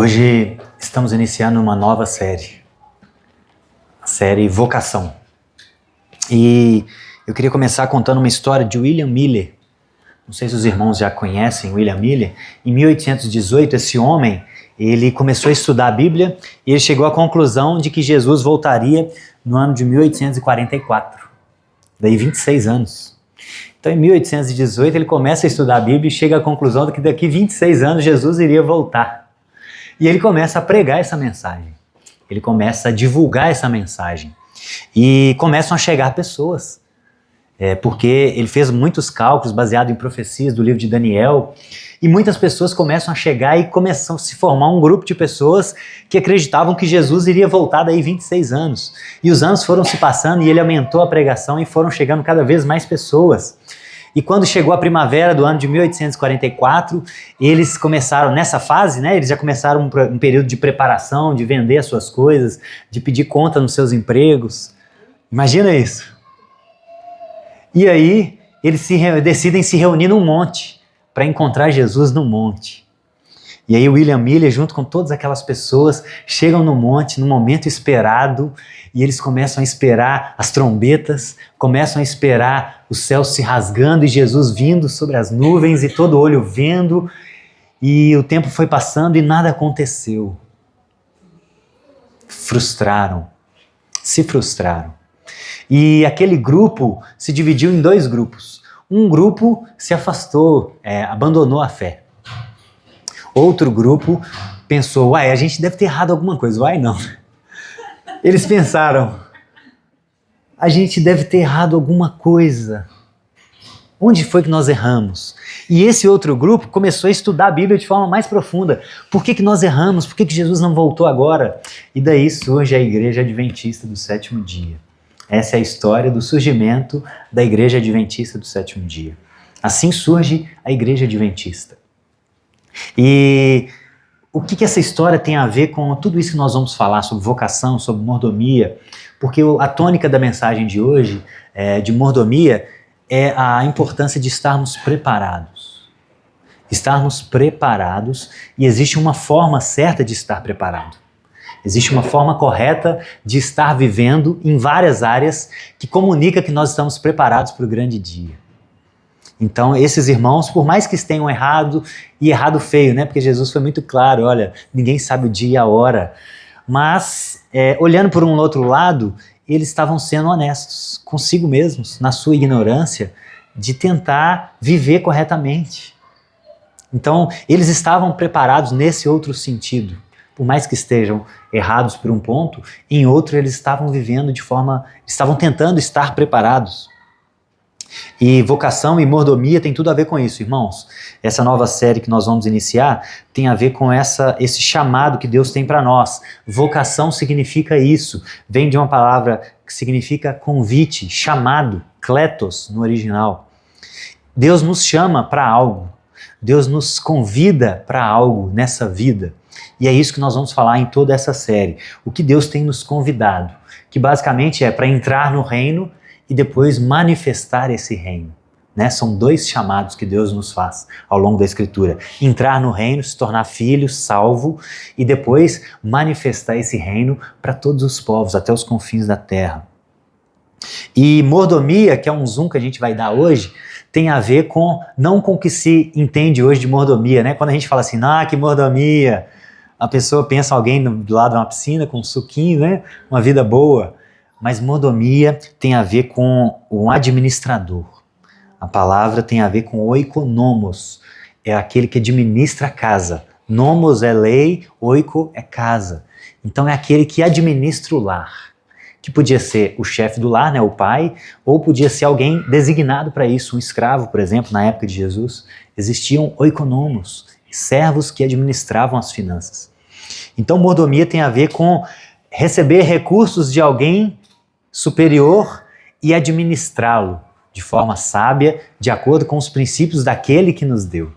Hoje estamos iniciando uma nova série, a série Vocação. E eu queria começar contando uma história de William Miller. Não sei se os irmãos já conhecem William Miller. Em 1818, esse homem, ele começou a estudar a Bíblia e ele chegou à conclusão de que Jesus voltaria no ano de 1844. Daí 26 anos. Então, em 1818, ele começa a estudar a Bíblia e chega à conclusão de que daqui 26 anos Jesus iria voltar. E ele começa a pregar essa mensagem. Ele começa a divulgar essa mensagem. E começam a chegar pessoas. Porque ele fez muitos cálculos baseados em profecias do livro de Daniel. E muitas pessoas começam a chegar e começam a se formar um grupo de pessoas que acreditavam que Jesus iria voltar daí 26 anos. E os anos foram se passando e ele aumentou a pregação e foram chegando cada vez mais pessoas. E quando chegou a primavera do ano de 1844, eles começaram, nessa fase, eles já começaram um período de preparação, de vender as suas coisas, de pedir conta nos seus empregos. Imagina isso. E aí, eles decidem se reunir num monte, para encontrar Jesus no monte. E aí William Miller, junto com todas aquelas pessoas, chegam no monte, no momento esperado, e eles começam a esperar as trombetas, começam a esperar o céu se rasgando e Jesus vindo sobre as nuvens e todo olho vendo, e o tempo foi passando e nada aconteceu. Se frustraram. E aquele grupo se dividiu em dois grupos. Um grupo se afastou, abandonou a fé. Outro grupo pensou, a gente deve ter errado alguma coisa. Não. Eles pensaram, a gente deve ter errado alguma coisa. Onde foi que nós erramos? E esse outro grupo começou a estudar a Bíblia de forma mais profunda. Por que nós erramos? Por que Jesus não voltou agora? E daí surge a Igreja Adventista do Sétimo Dia. Essa é a história do surgimento da Igreja Adventista do Sétimo Dia. Assim surge a Igreja Adventista. E o que essa história tem a ver com tudo isso que nós vamos falar sobre vocação, sobre mordomia? Porque a tônica da mensagem de hoje, de mordomia, é a importância de estarmos preparados. Estarmos preparados, e existe uma forma certa de estar preparado. Existe uma forma correta de estar vivendo em várias áreas que comunica que nós estamos preparados para o grande dia. Então, esses irmãos, por mais que tenham errado, e errado feio, porque Jesus foi muito claro, olha, ninguém sabe o dia e a hora, mas, olhando por um outro lado, eles estavam sendo honestos consigo mesmos, na sua ignorância, de tentar viver corretamente. Então, eles estavam preparados nesse outro sentido. Por mais que estejam errados por um ponto, em outro eles estavam vivendo estavam tentando estar preparados. E vocação e mordomia tem tudo a ver com isso, irmãos. Essa nova série que nós vamos iniciar tem a ver com esse chamado que Deus tem para nós. Vocação significa isso. Vem de uma palavra que significa convite, chamado, kletos no original. Deus nos chama para algo. Deus nos convida para algo nessa vida. E é isso que nós vamos falar em toda essa série. O que Deus tem nos convidado, que basicamente é para entrar no reino e depois manifestar esse reino. São dois chamados que Deus nos faz ao longo da Escritura. Entrar no reino, se tornar filho, salvo, e depois manifestar esse reino para todos os povos, até os confins da terra. E mordomia, que é um zoom que a gente vai dar hoje, tem a ver não com o que se entende hoje de mordomia. Quando a gente fala assim, que mordomia, a pessoa pensa alguém do lado de uma piscina com um suquinho, uma vida boa. Mas mordomia tem a ver com um administrador. A palavra tem a ver com oikonomos, é aquele que administra a casa. Nomos é lei, oiko é casa. Então é aquele que administra o lar. Que podia ser o chefe do lar, o pai, ou podia ser alguém designado para isso, um escravo, por exemplo, na época de Jesus. Existiam oikonomos, servos que administravam as finanças. Então mordomia tem a ver com receber recursos de alguém superior e administrá-lo de forma sábia, de acordo com os princípios daquele que nos deu.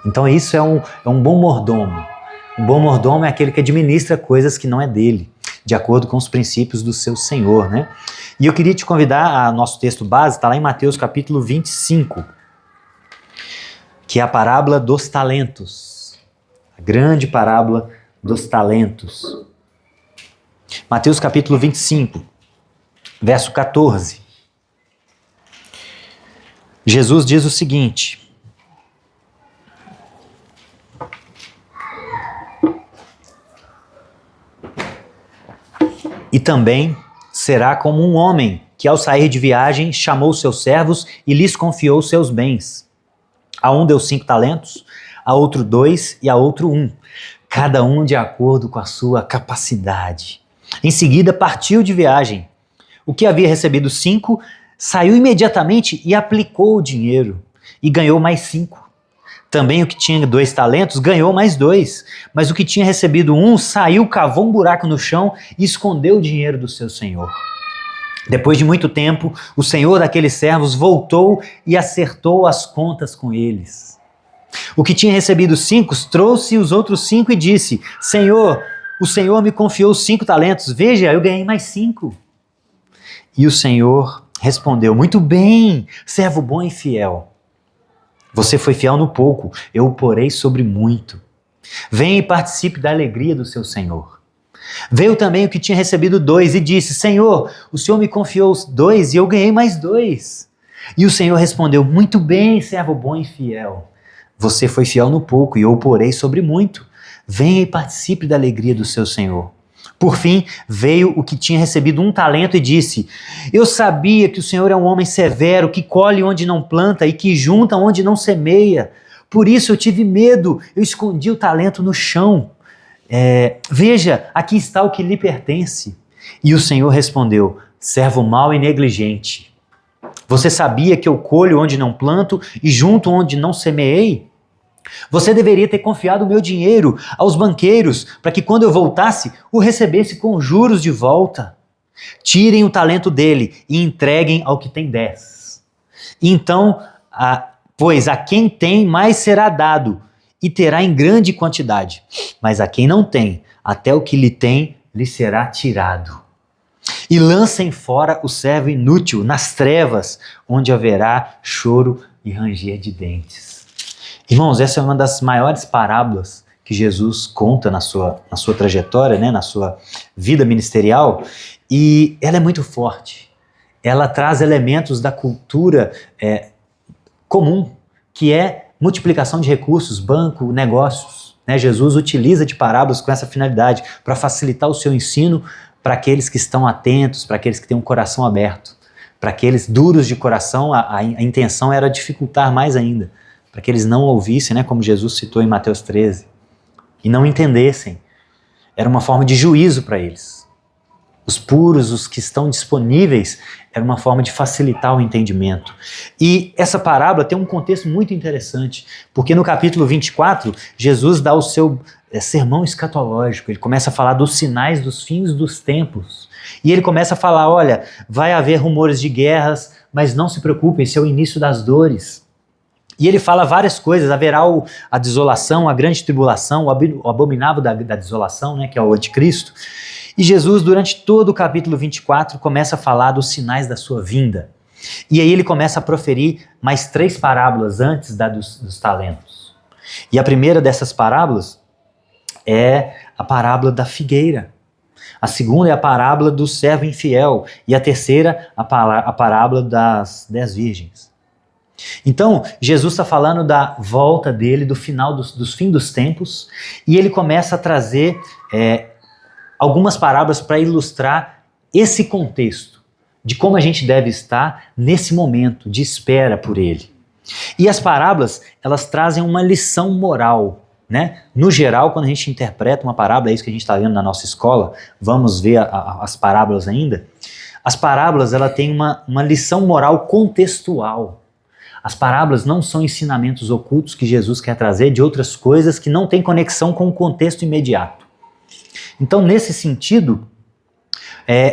Então isso é um bom mordomo. Um bom mordomo é aquele que administra coisas que não é dele, de acordo com os princípios do seu Senhor, E eu queria te convidar, nosso texto base está lá em Mateus capítulo 25, que é a parábola dos talentos. A grande parábola dos talentos. Mateus capítulo 25, verso 14. Jesus diz o seguinte: e também será como um homem que ao sair de viagem chamou seus servos e lhes confiou seus bens. A um deu 5 talentos, a outro 2 e a outro 1, cada um de acordo com a sua capacidade. Em seguida partiu de viagem. O que havia recebido 5 saiu imediatamente e aplicou o dinheiro e ganhou mais 5. Também o que tinha 2 talentos ganhou mais 2, mas o que tinha recebido 1 saiu, cavou um buraco no chão e escondeu o dinheiro do seu senhor. Depois de muito tempo, o senhor daqueles servos voltou e acertou as contas com eles. O que tinha recebido 5 trouxe os outros 5 e disse: Senhor, o Senhor me confiou 5 talentos, veja, eu ganhei mais 5. E o Senhor respondeu: muito bem, servo bom e fiel. Você foi fiel no pouco, eu o porei sobre muito. Venha e participe da alegria do seu Senhor. Veio também o que tinha recebido 2 e disse: Senhor, o Senhor me confiou 2 e eu ganhei mais 2. E o Senhor respondeu: muito bem, servo bom e fiel. Você foi fiel no pouco e eu o porei sobre muito. Venha e participe da alegria do seu Senhor. Por fim, veio o que tinha recebido 1 talento e disse: eu sabia que o Senhor é um homem severo, que colhe onde não planta e que junta onde não semeia. Por isso eu tive medo, eu escondi o talento no chão. Veja, aqui está o que lhe pertence. E o Senhor respondeu: servo mau e negligente. Você sabia que eu colho onde não planto e junto onde não semeei? Você deveria ter confiado o meu dinheiro aos banqueiros para que quando eu voltasse, o recebesse com juros de volta. Tirem o talento dele e entreguem ao que tem 10. Então, pois a quem tem mais será dado e terá em grande quantidade, mas a quem não tem, até o que lhe tem lhe será tirado. E lancem fora o servo inútil nas trevas, onde haverá choro e ranger de dentes. Irmãos, essa é uma das maiores parábolas que Jesus conta na sua trajetória, né, na sua vida ministerial, e ela é muito forte. Ela traz elementos da cultura comum, que é multiplicação de recursos, banco, negócios. Né? Jesus utiliza de parábolas com essa finalidade, para facilitar o seu ensino para aqueles que estão atentos, para aqueles que têm um coração aberto. Para aqueles duros de coração, a intenção era dificultar mais ainda, para que eles não ouvissem, né, como Jesus citou em Mateus 13, e não entendessem. Era uma forma de juízo para eles. Os puros, os que estão disponíveis, era uma forma de facilitar o entendimento. E essa parábola tem um contexto muito interessante, porque no capítulo 24, Jesus dá o seu sermão escatológico, ele começa a falar dos sinais dos fins dos tempos. E ele começa a falar, olha, vai haver rumores de guerras, mas não se preocupem, esse é o início das dores. E ele fala várias coisas, haverá a desolação, a grande tribulação, o abominável da desolação, né, que é o anticristo. E Jesus, durante todo o capítulo 24, começa a falar dos sinais da sua vinda. E aí ele começa a proferir mais 3 parábolas antes dos talentos. E a primeira dessas parábolas é a parábola da figueira. A segunda é a parábola do servo infiel. E a terceira, a parábola das 10 virgens. Então, Jesus está falando da volta dele, do final dos fins dos tempos, e ele começa a trazer algumas parábolas para ilustrar esse contexto de como a gente deve estar nesse momento de espera por ele. E as parábolas, elas trazem uma lição moral, né? No geral, quando a gente interpreta uma parábola, é isso que a gente está vendo na nossa escola, vamos ver as parábolas ainda. As parábolas, ela tem uma lição moral contextual. As parábolas não são ensinamentos ocultos que Jesus quer trazer de outras coisas que não têm conexão com o contexto imediato. Então, nesse sentido,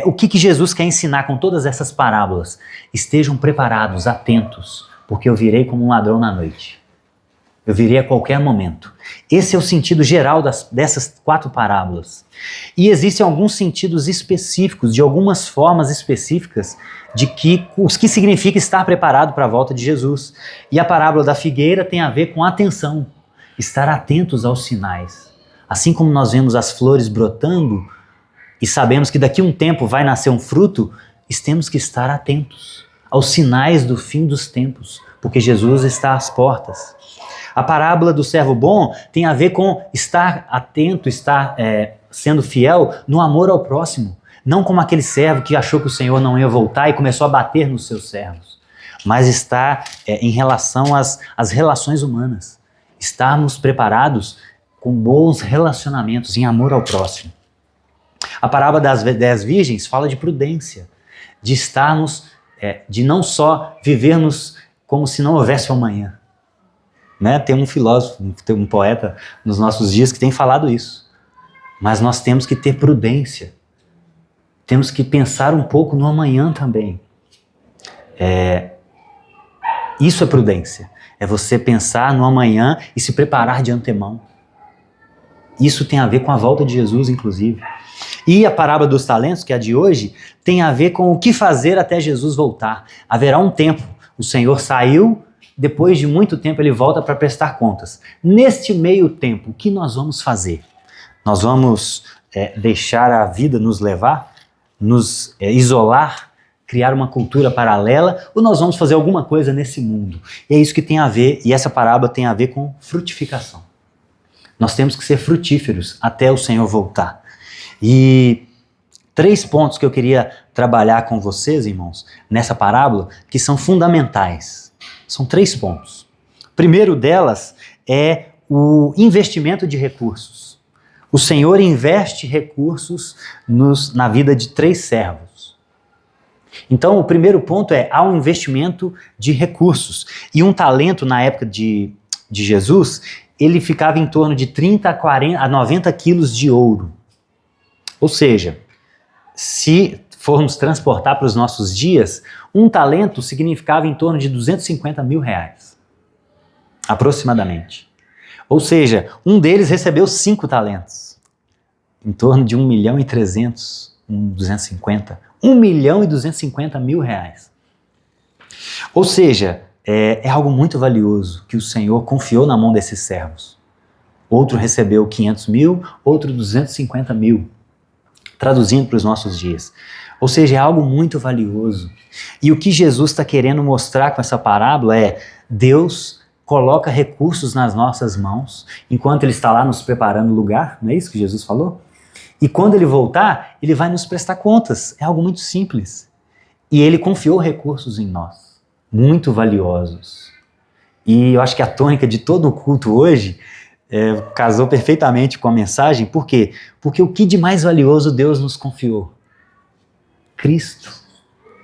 o que Jesus quer ensinar com todas essas parábolas? Estejam preparados, atentos, porque eu virei como um ladrão na noite. Eu virei a qualquer momento. Esse é o sentido geral dessas 4 parábolas. E existem alguns sentidos específicos, de algumas formas específicas, os que significa estar preparado para a volta de Jesus. E a parábola da figueira tem a ver com atenção. estar atentos aos sinais. Assim como nós vemos as flores brotando e sabemos que daqui a um tempo vai nascer um fruto, temos que estar atentos aos sinais do fim dos tempos, porque Jesus está às portas. A parábola do servo bom tem a ver com estar atento, estar sendo fiel no amor ao próximo. Não como aquele servo que achou que o Senhor não ia voltar e começou a bater nos seus servos, mas está em relação às relações humanas. Estarmos preparados com bons relacionamentos, em amor ao próximo. A parábola das 10 virgens fala de prudência, de estarmos, de não só vivermos como se não houvesse amanhã. Né? Tem um filósofo, tem um poeta nos nossos dias que tem falado isso. Mas nós temos que ter prudência. Temos que pensar um pouco no amanhã também. Isso é prudência. É você pensar no amanhã e se preparar de antemão. Isso tem a ver com a volta de Jesus, inclusive. E a parábola dos talentos, que é a de hoje, tem a ver com o que fazer até Jesus voltar. Haverá um tempo. O Senhor saiu, depois de muito tempo ele volta para prestar contas. Neste meio tempo, o que nós vamos fazer? Nós vamos deixar a vida nos levar? Nos isolar? Criar uma cultura paralela? Ou nós vamos fazer alguma coisa nesse mundo? E é isso que tem a ver, e essa parábola tem a ver com frutificação. Nós temos que ser frutíferos até o Senhor voltar. E 3 pontos que eu queria trabalhar com vocês, irmãos, nessa parábola, que são fundamentais. São 3 pontos. O primeiro delas é o investimento de recursos. O Senhor investe recursos na vida de 3 servos. Então, o primeiro ponto há um investimento de recursos. E um talento, na época de Jesus, ele ficava em torno de 30 a 90 quilos de ouro. Ou seja, se formos transportar para os nossos dias, um talento significava em torno de 250 mil reais, aproximadamente. Ou seja, um deles recebeu 5 talentos, em torno de 1.300.000, 250, 1.250.000 reais. Ou seja, é algo muito valioso que o Senhor confiou na mão desses servos. Outro recebeu 500 mil, outro 250 mil. Traduzindo para os nossos dias. Ou seja, é algo muito valioso. E o que Jesus está querendo mostrar com essa parábola Deus coloca recursos nas nossas mãos, enquanto Ele está lá nos preparando o lugar, não é isso que Jesus falou? E quando Ele voltar, Ele vai nos prestar contas. É algo muito simples. E Ele confiou recursos em nós, muito valiosos. E eu acho que a tônica de todo o culto hoje casou perfeitamente com a mensagem. Por quê? Porque o que de mais valioso Deus nos confiou? Cristo.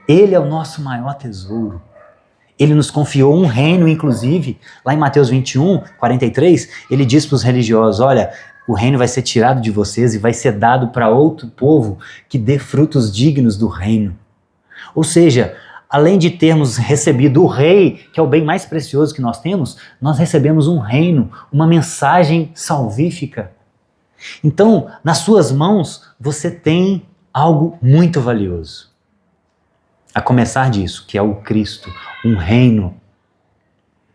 Ele é o nosso maior tesouro. Ele nos confiou um reino, inclusive, lá em Mateus 21, 43, ele diz para os religiosos, olha, o reino vai ser tirado de vocês e vai ser dado para outro povo que dê frutos dignos do reino. Ou seja, além de termos recebido o rei, que é o bem mais precioso que nós temos, nós recebemos um reino, uma mensagem salvífica. Então, nas suas mãos, você tem algo muito valioso. A começar disso, que é o Cristo, um reino.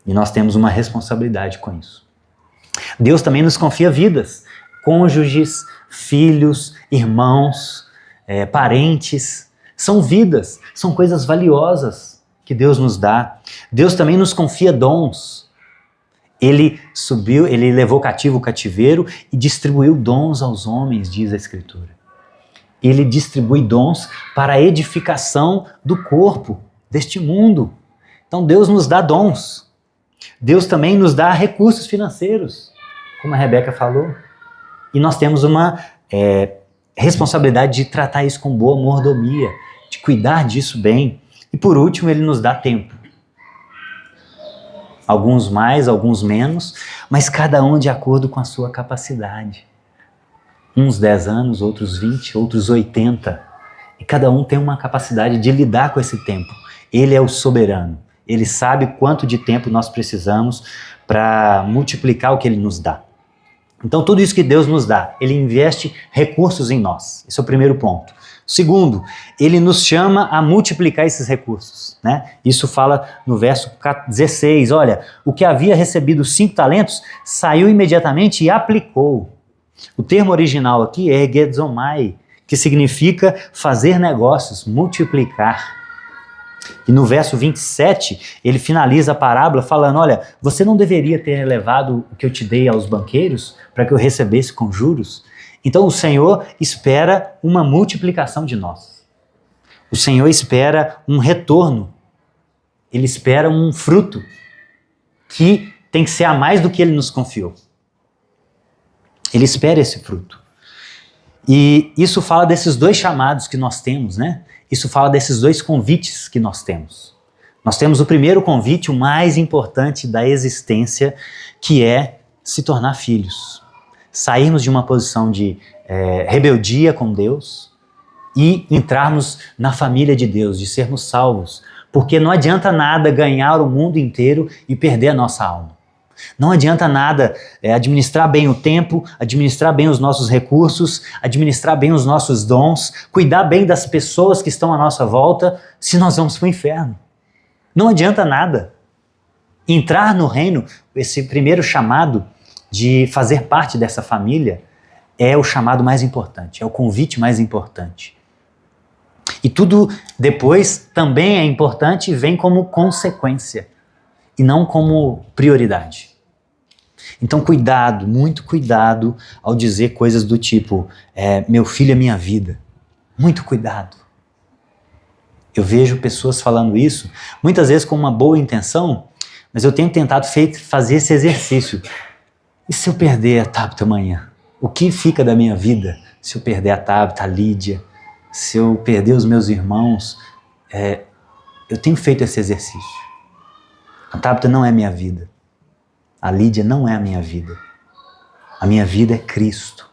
E nós temos uma responsabilidade com isso. Deus também nos confia vidas, cônjuges, filhos, irmãos, parentes. São vidas, são coisas valiosas que Deus nos dá. Deus também nos confia dons. Ele levou cativo o cativeiro e distribuiu dons aos homens, diz a Escritura. Ele distribui dons para a edificação do corpo, deste mundo. Então Deus nos dá dons. Deus também nos dá recursos financeiros, como a Rebeca falou. E nós temos uma responsabilidade de tratar isso com boa mordomia, de cuidar disso bem. E por último, Ele nos dá tempo. Alguns mais, alguns menos, mas cada um de acordo com a sua capacidade. Uns 10 anos, outros 20, outros 80. E cada um tem uma capacidade de lidar com esse tempo. Ele é o soberano. Ele sabe quanto de tempo nós precisamos para multiplicar o que Ele nos dá. Então tudo isso que Deus nos dá, Ele investe recursos em nós. Esse é o primeiro ponto. Segundo, Ele nos chama a multiplicar esses recursos, né? Isso fala no verso 16, olha, o que havia recebido 5 talentos, saiu imediatamente e aplicou. O termo original aqui é egedzomai, que significa fazer negócios, multiplicar. E no verso 27, ele finaliza a parábola falando, olha, você não deveria ter levado o que eu te dei aos banqueiros para que eu recebesse com juros? Então o Senhor espera uma multiplicação de nós. O Senhor espera um retorno. Ele espera um fruto que tem que ser a mais do que Ele nos confiou. Ele espera esse fruto. E isso fala desses 2 chamados que nós temos, né? Isso fala desses 2 convites que nós temos. Nós temos o primeiro convite, o mais importante da existência, que é se tornar filhos. Sairmos de uma posição de rebeldia com Deus e entrarmos na família de Deus, de sermos salvos. Porque não adianta nada ganhar o mundo inteiro e perder a nossa alma. Não adianta nada administrar bem o tempo, administrar bem os nossos recursos, administrar bem os nossos dons, cuidar bem das pessoas que estão à nossa volta, se nós vamos para o inferno. Não adianta nada. Entrar no reino, esse primeiro chamado de fazer parte dessa família, é o chamado mais importante, é o convite mais importante. E tudo depois também é importante e vem como consequência, e não como prioridade. Então cuidado, muito cuidado ao dizer coisas do tipo, meu filho é minha vida. Muito cuidado. Eu vejo pessoas falando isso, muitas vezes com uma boa intenção, mas eu tenho tentado fazer esse exercício. E se eu perder a Tabita amanhã? O que fica da minha vida se eu perder a Tabita, a Lídia? Se eu perder os meus irmãos? Eu tenho feito esse exercício. A Tabita não é minha vida. A Lídia não é a minha vida. A minha vida é Cristo.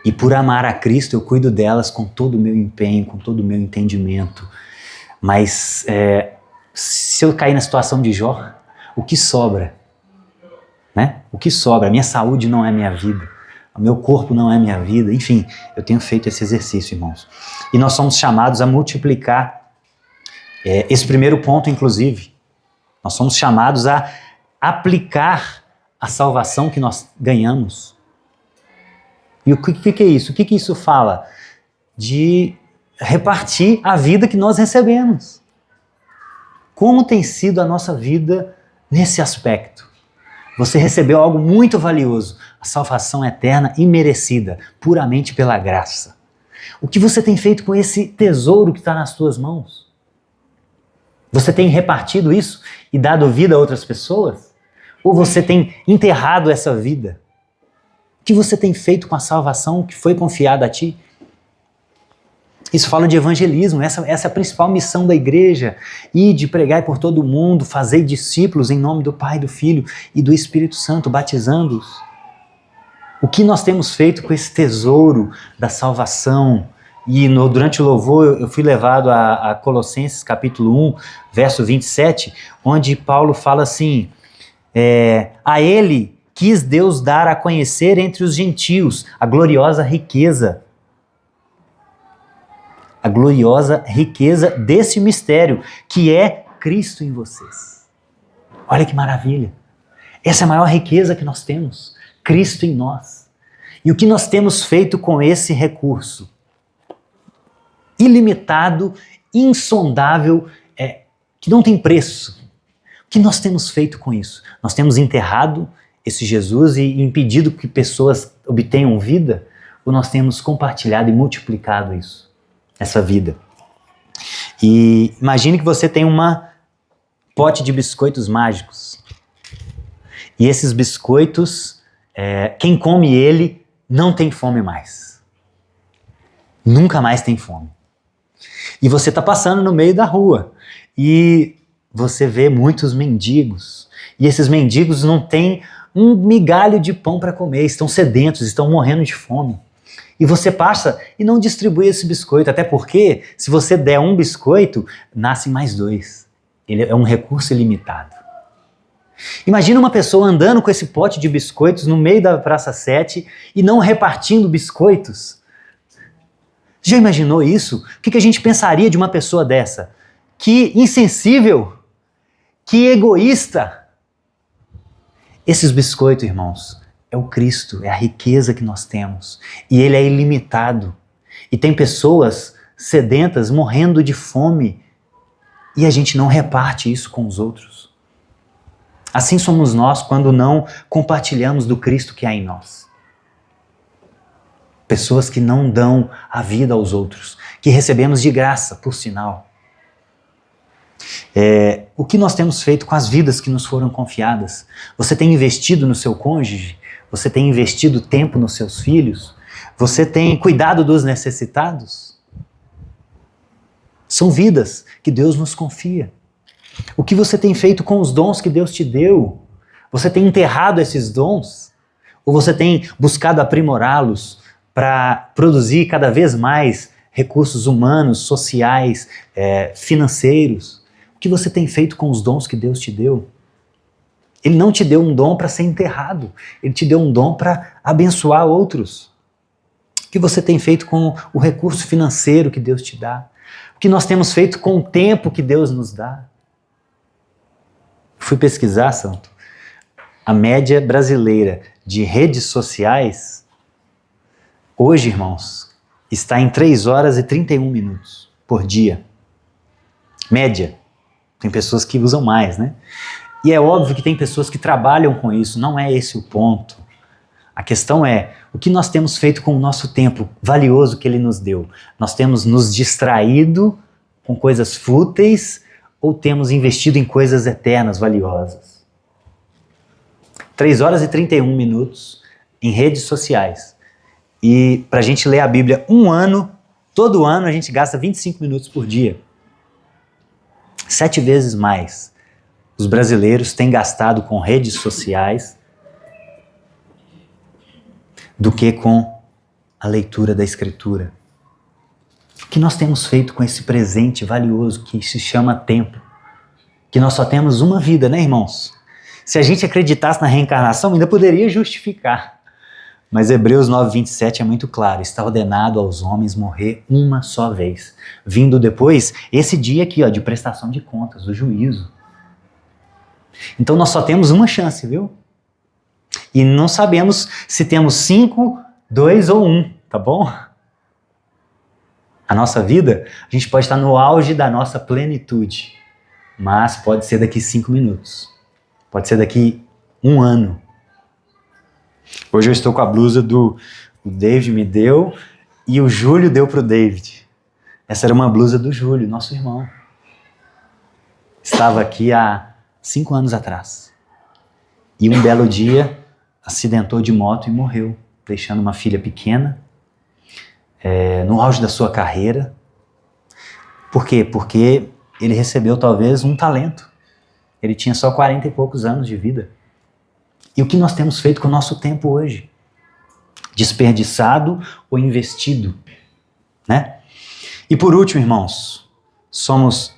E por amar a Cristo, eu cuido delas com todo o meu empenho, com todo o meu entendimento. Mas se eu cair na situação de Jó, o que sobra? Né? O que sobra? A minha saúde não é minha vida. O meu corpo não é minha vida. Enfim, eu tenho feito esse exercício, irmãos. E nós somos chamados a multiplicar esse primeiro ponto, inclusive. Nós somos chamados a aplicar a salvação que nós ganhamos. E o que é isso? O que isso fala? De repartir a vida que nós recebemos. Como tem sido a nossa vida nesse aspecto? Você recebeu algo muito valioso, a salvação eterna e merecida, puramente pela graça. O que você tem feito com esse tesouro que está nas suas mãos? Você tem repartido isso e dado vida a outras pessoas? Ou você tem enterrado essa vida? O que você tem feito com a salvação que foi confiada a ti? Isso fala de evangelismo, essa é a principal missão da igreja, ir de pregar por todo o mundo, fazer discípulos em nome do Pai, do Filho e do Espírito Santo, batizando-os. O que nós temos feito com esse tesouro da salvação? E durante o louvor eu fui levado a Colossenses capítulo 1, verso 27, onde Paulo fala assim, a ele quis Deus dar a conhecer entre os gentios a gloriosa riqueza desse mistério, que é Cristo em vocês. Olha que maravilha! Essa é a maior riqueza que nós temos, Cristo em nós. E o que nós temos feito com esse recurso? Ilimitado, insondável, que não tem preço. O que nós temos feito com isso? Nós temos enterrado esse Jesus e impedido que pessoas obtenham vida? Ou nós temos compartilhado e multiplicado isso? Essa vida. E imagine que você tem uma pote de biscoitos mágicos. E esses biscoitos, quem come ele não tem fome mais. Nunca mais tem fome. E você está passando no meio da rua e você vê muitos mendigos. E esses mendigos não têm um migalho de pão para comer, estão sedentos, estão morrendo de fome. E você passa e não distribui esse biscoito, até porque se você der um biscoito, nascem mais 2. Ele é um recurso ilimitado. Imagina uma pessoa andando com esse pote de biscoitos no meio da Praça 7 e não repartindo biscoitos. Já imaginou isso? O que a gente pensaria de uma pessoa dessa? Que insensível, que egoísta. Esses biscoitos, irmãos, é o Cristo, é a riqueza que nós temos. E Ele é ilimitado. E tem pessoas sedentas morrendo de fome e a gente não reparte isso com os outros. Assim somos nós quando não compartilhamos do Cristo que há em nós. Pessoas que não dão a vida aos outros, que recebemos de graça, por sinal. O que nós temos feito com as vidas que nos foram confiadas? Você tem investido no seu cônjuge? Você tem investido tempo nos seus filhos? Você tem cuidado dos necessitados? São vidas que Deus nos confia. O que você tem feito com os dons que Deus te deu? Você tem enterrado esses dons? Ou você tem buscado aprimorá-los para produzir cada vez mais recursos humanos, sociais, financeiros? O que você tem feito com os dons que Deus te deu? Ele não te deu um dom para ser enterrado. Ele te deu um dom para abençoar outros. O que você tem feito com o recurso financeiro que Deus te dá? O que nós temos feito com o tempo que Deus nos dá? Fui pesquisar, Santo, a média brasileira de redes sociais, hoje, irmãos, está em 3 horas e 31 minutos por dia. Média. Tem pessoas que usam mais, né? E é óbvio que tem pessoas que trabalham com isso, não é esse o ponto. A questão é, o que nós temos feito com o nosso tempo valioso que Ele nos deu? Nós temos nos distraído com coisas fúteis ou temos investido em coisas eternas, valiosas? 3 horas e 31 minutos em redes sociais. E para a gente ler a Bíblia um ano, todo ano a gente gasta 25 minutos por dia. 7 vezes mais os brasileiros têm gastado com redes sociais do que com a leitura da Escritura. O que nós temos feito com esse presente valioso que se chama tempo? Que nós só temos uma vida, né, irmãos? Se a gente acreditasse na reencarnação, ainda poderia justificar. Mas Hebreus 9:27 é muito claro. Está ordenado aos homens morrer uma só vez. Vindo depois, esse dia aqui, de prestação de contas, do juízo. Então nós só temos uma chance, viu? E não sabemos se temos 5, 2 ou 1, tá bom? A nossa vida, a gente pode estar no auge da nossa plenitude, mas pode ser daqui 5 minutos, pode ser daqui 1 ano. Hoje eu estou com a blusa o David me deu e o Júlio deu para o David. Essa era uma blusa do Júlio, nosso irmão. Estava aqui há 5 anos atrás. E um belo dia acidentou de moto e morreu, deixando uma filha pequena, no auge da sua carreira. Por quê? Porque ele recebeu talvez um talento. Ele tinha só 40 e poucos anos de vida. E o que nós temos feito com o nosso tempo hoje? Desperdiçado ou investido, né? E por último, irmãos,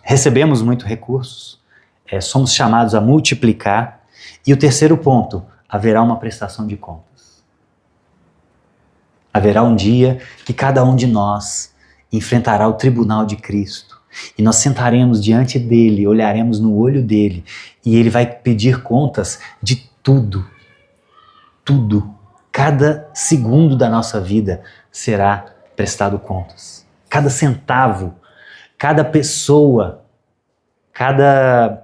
recebemos muitos recursos, somos chamados a multiplicar. E o terceiro ponto, haverá uma prestação de contas. Haverá um dia que cada um de nós enfrentará o tribunal de Cristo. E nós sentaremos diante dele, olharemos no olho dele, e ele vai pedir contas de tudo. Tudo. Cada segundo da nossa vida será prestado contas. Cada centavo, cada pessoa, cada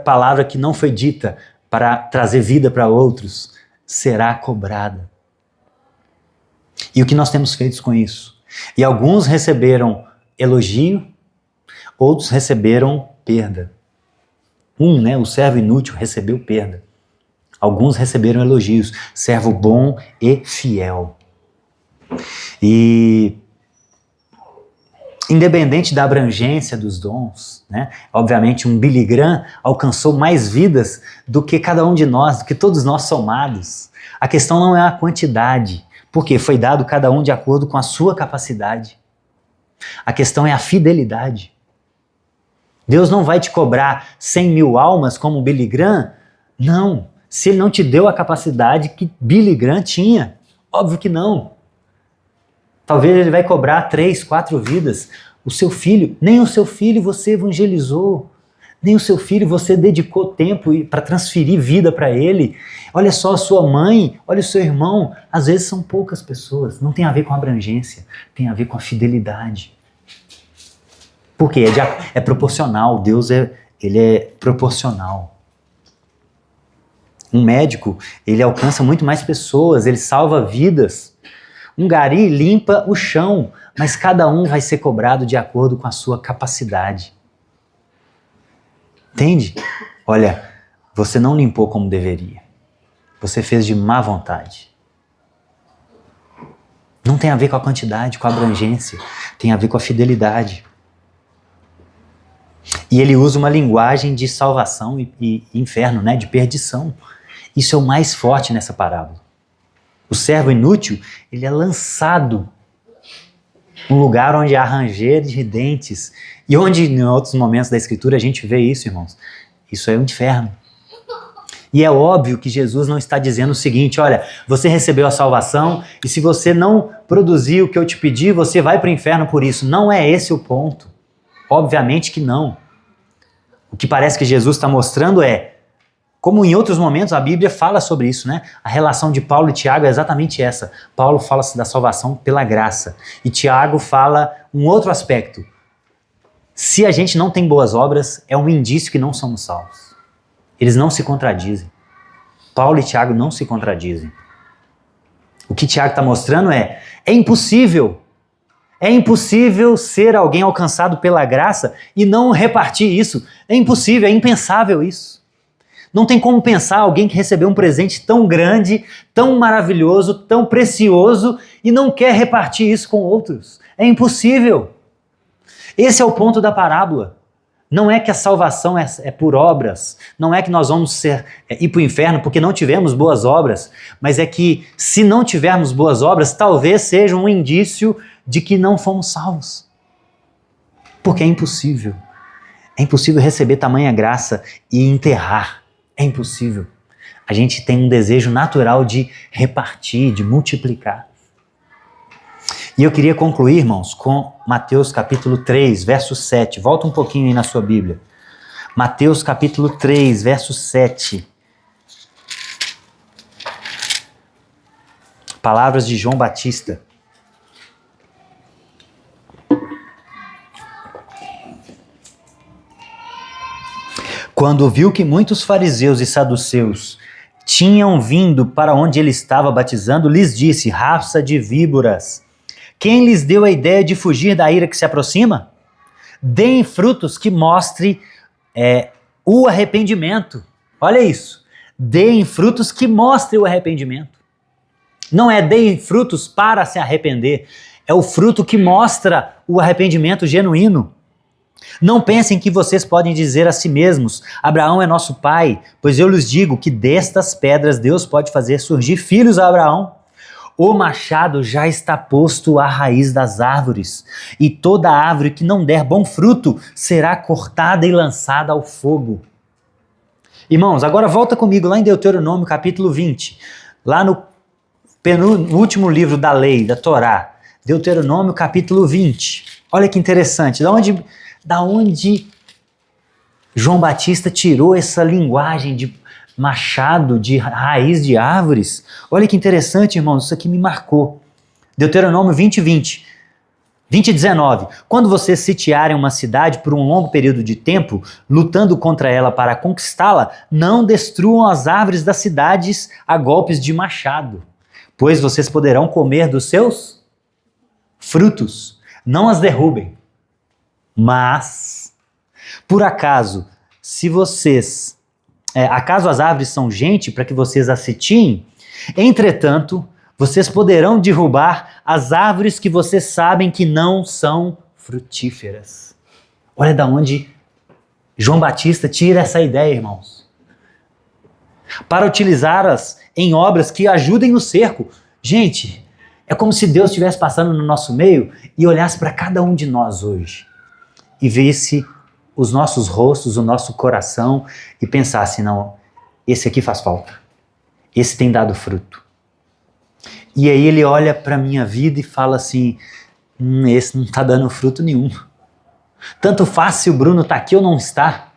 palavra que não foi dita para trazer vida para outros será cobrada. E o que nós temos feito com isso? E alguns receberam elogio, outros receberam perda. O servo inútil recebeu perda. Alguns receberam elogios, servo bom e fiel. E independente da abrangência dos dons, né? Obviamente um Billy Graham alcançou mais vidas do que cada um de nós, do que todos nós somados. A questão não é a quantidade, porque foi dado cada um de acordo com a sua capacidade. A questão é a fidelidade. Deus não vai te cobrar 100.000 almas como Billy Graham? Não. Se ele não te deu a capacidade que Billy Graham tinha. Óbvio que não. Talvez ele vai cobrar 3, 4 vidas. O seu filho, nem o seu filho você evangelizou. Nem o seu filho você dedicou tempo para transferir vida para ele. Olha só a sua mãe, olha o seu irmão. Às vezes são poucas pessoas. Não tem a ver com abrangência, tem a ver com a fidelidade. Porque é proporcional. Deus ele é proporcional. Um médico, ele alcança muito mais pessoas, ele salva vidas. Um gari limpa o chão, mas cada um vai ser cobrado de acordo com a sua capacidade. Entende? Olha, você não limpou como deveria. Você fez de má vontade. Não tem a ver com a quantidade, com a abrangência. Tem a ver com a fidelidade. E ele usa uma linguagem de salvação e inferno, né? De perdição. Isso é o mais forte nessa parábola. O servo inútil, ele é lançado num lugar onde há ranger de dentes. E onde, em outros momentos da Escritura, a gente vê isso, irmãos. Isso é o inferno. E é óbvio que Jesus não está dizendo o seguinte, olha, você recebeu a salvação e se você não produzir o que eu te pedi, você vai para o inferno por isso. Não é esse o ponto. Obviamente que não. O que parece que Jesus está mostrando é, como em outros momentos a Bíblia fala sobre isso, né? A relação de Paulo e Tiago é exatamente essa. Paulo fala da salvação pela graça. E Tiago fala um outro aspecto. Se a gente não tem boas obras, é um indício que não somos salvos. Eles não se contradizem. Paulo e Tiago não se contradizem. O que Tiago está mostrando é impossível. É impossível ser alguém alcançado pela graça e não repartir isso. É impossível, é impensável isso. Não tem como pensar alguém que recebeu um presente tão grande, tão maravilhoso, tão precioso e não quer repartir isso com outros. É impossível. Esse é o ponto da parábola. Não é que a salvação é por obras, não é que nós vamos ir para o inferno porque não tivemos boas obras, mas é que se não tivermos boas obras, talvez seja um indício de que não fomos salvos. Porque é impossível. É impossível receber tamanha graça e enterrar. É impossível. A gente tem um desejo natural de repartir, de multiplicar. E eu queria concluir, irmãos, com Mateus capítulo 3, verso 7. Volta um pouquinho aí na sua Bíblia. Mateus capítulo 3, verso 7. Palavras de João Batista. Quando viu que muitos fariseus e saduceus tinham vindo para onde ele estava batizando, lhes disse, raça de víboras, quem lhes deu a ideia de fugir da ira que se aproxima? Deem frutos que mostrem o arrependimento. Olha isso. Deem frutos que mostrem o arrependimento. Não é deem frutos para se arrepender. É o fruto que mostra o arrependimento genuíno. Não pensem que vocês podem dizer a si mesmos, Abraão é nosso pai, pois eu lhes digo que destas pedras Deus pode fazer surgir filhos a Abraão. O machado já está posto à raiz das árvores, e toda árvore que não der bom fruto será cortada e lançada ao fogo. Irmãos, agora volta comigo lá em Deuteronômio capítulo 20, lá no último livro da lei, da Torá, Deuteronômio capítulo 20. Olha que interessante, da onde João Batista tirou essa linguagem de machado, de raiz de árvores. Olha que interessante, irmãos, isso aqui me marcou. Deuteronômio 20, 19. Quando vocês sitiarem uma cidade por um longo período de tempo, lutando contra ela para conquistá-la, não destruam as árvores das cidades a golpes de machado, pois vocês poderão comer dos seus frutos. Não as derrubem. Mas, por acaso, acaso as árvores são gente para que vocês as sitiem? Entretanto, vocês poderão derrubar as árvores que vocês sabem que não são frutíferas. Olha de onde João Batista tira essa ideia, irmãos. Para utilizá-las em obras que ajudem no cerco. Gente, é como se Deus estivesse passando no nosso meio e olhasse para cada um de nós hoje. E visse os nossos rostos, o nosso coração e pensar assim, não, esse aqui faz falta, esse tem dado fruto. E aí ele olha para a minha vida e fala assim, esse não está dando fruto nenhum. Tanto faz se o Bruno está aqui ou não está,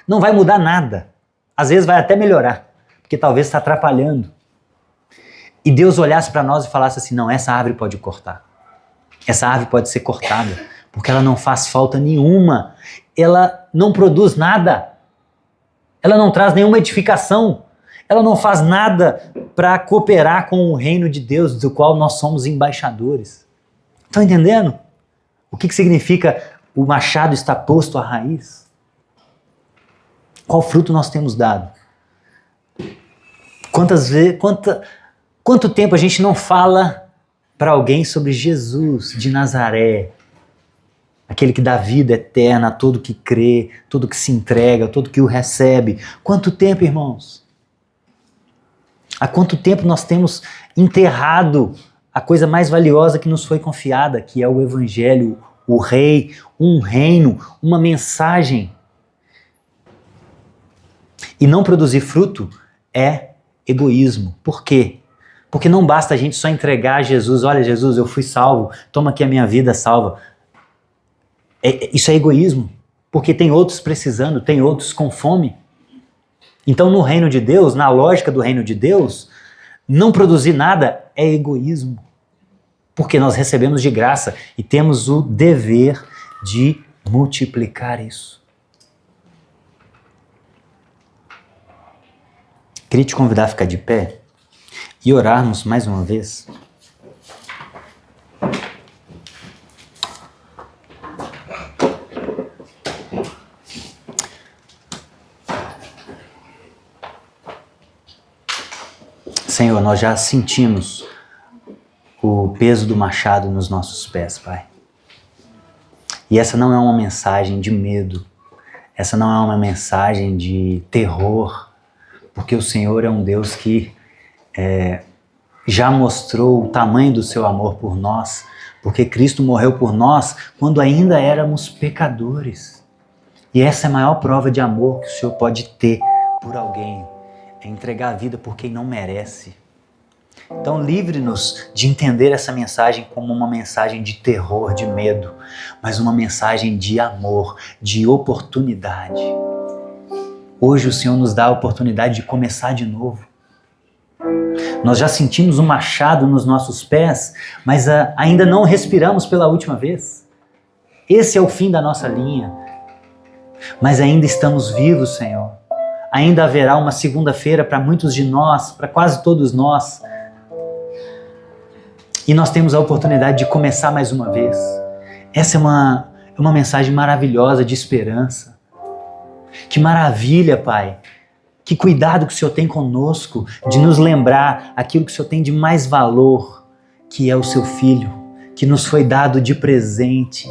não vai mudar nada. Às vezes vai até melhorar, porque talvez está atrapalhando. E Deus olhasse para nós e falasse assim, não, essa árvore pode cortar. Essa árvore pode ser cortada, porque ela não faz falta nenhuma. Ela não produz nada. Ela não traz nenhuma edificação. Ela não faz nada para cooperar com o reino de Deus, do qual nós somos embaixadores. Estão entendendo? O que significa o machado está posto à raiz? Qual fruto nós temos dado? Quanto tempo a gente não fala para alguém sobre Jesus de Nazaré, aquele que dá vida eterna a todo que crê, todo que se entrega, todo que o recebe? Quanto tempo, irmãos? Há quanto tempo nós temos enterrado a coisa mais valiosa que nos foi confiada, que é o Evangelho, o Rei, um reino, uma mensagem. E não produzir fruto é egoísmo. Por quê? Porque não basta a gente só entregar a Jesus, olha Jesus, eu fui salvo, toma aqui a minha vida salva. Isso é egoísmo, porque tem outros precisando, tem outros com fome. Então no reino de Deus, na lógica do reino de Deus, não produzir nada é egoísmo. Porque nós recebemos de graça e temos o dever de multiplicar isso. Queria te convidar a ficar de pé e orarmos mais uma vez. Senhor, nós já sentimos o peso do machado nos nossos pés, Pai. E essa não é uma mensagem de medo, essa não é uma mensagem de terror, porque o Senhor é um Deus que já mostrou o tamanho do seu amor por nós, porque Cristo morreu por nós quando ainda éramos pecadores. E essa é a maior prova de amor que o Senhor pode ter por alguém, é entregar a vida por quem não merece. Então livre-nos de entender essa mensagem como uma mensagem de terror, de medo, mas uma mensagem de amor, de oportunidade. Hoje o Senhor nos dá a oportunidade de começar de novo. Nós já sentimos um machado nos nossos pés, mas ainda não respiramos pela última vez. Esse é o fim da nossa linha. Mas ainda estamos vivos, Senhor. Ainda haverá uma segunda-feira para muitos de nós, para quase todos nós. E nós temos a oportunidade de começar mais uma vez. Essa é uma mensagem maravilhosa de esperança. Que maravilha, Pai. Que cuidado que o Senhor tem conosco de nos lembrar aquilo que o Senhor tem de mais valor, que é o seu Filho, que nos foi dado de presente.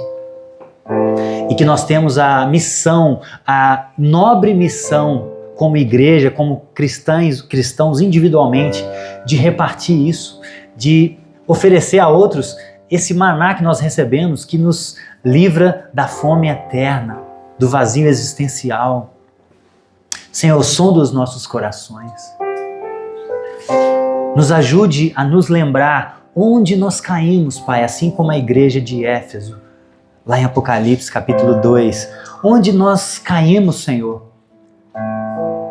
E que nós temos a missão, a nobre missão, como igreja, como cristãos individualmente, de repartir isso, de oferecer a outros esse maná que nós recebemos, que nos livra da fome eterna, do vazio existencial. Senhor, sonda os nossos corações. Nos ajude a nos lembrar onde nós caímos, Pai, assim como a igreja de Éfeso, lá em Apocalipse capítulo 2, onde nós caímos, Senhor.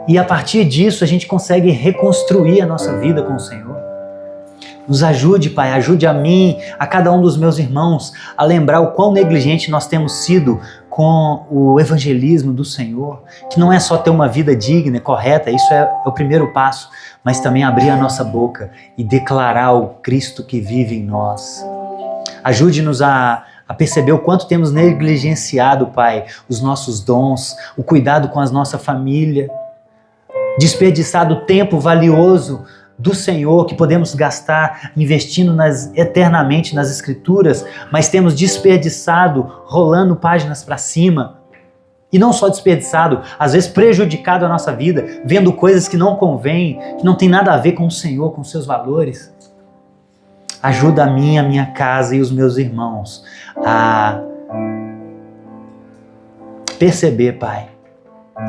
E a partir disso a gente consegue reconstruir a nossa vida com o Senhor. Nos ajude, Pai, ajude a mim, a cada um dos meus irmãos, a lembrar o quão negligente nós temos sido com o evangelismo do Senhor, que não é só ter uma vida digna, correta, isso é o primeiro passo, mas também abrir a nossa boca e declarar o Cristo que vive em nós. Ajude-nos a perceber o quanto temos negligenciado, Pai, os nossos dons, o cuidado com a nossa família, desperdiçado tempo valioso do Senhor que podemos gastar investindo eternamente nas Escrituras, mas temos desperdiçado rolando páginas para cima. E não só desperdiçado, às vezes prejudicado a nossa vida, vendo coisas que não convêm, que não tem nada a ver com o Senhor, com os seus valores. Ajuda a minha casa e os meus irmãos a perceber, Pai,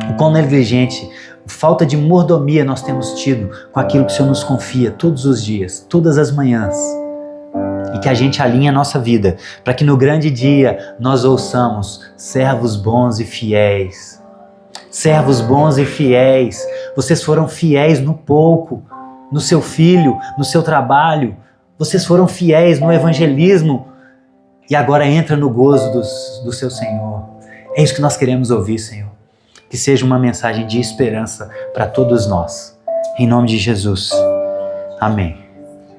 o quão negligente, falta de mordomia nós temos tido com aquilo que o Senhor nos confia todos os dias, todas as manhãs. E que a gente alinhe a nossa vida, para que no grande dia nós ouçamos servos bons e fiéis. Servos bons e fiéis, vocês foram fiéis no pouco, no seu filho, no seu trabalho, vocês foram fiéis no evangelismo e agora entra no gozo do seu Senhor. É isso que nós queremos ouvir, Senhor. Que seja uma mensagem de esperança para todos nós. Em nome de Jesus. Amém.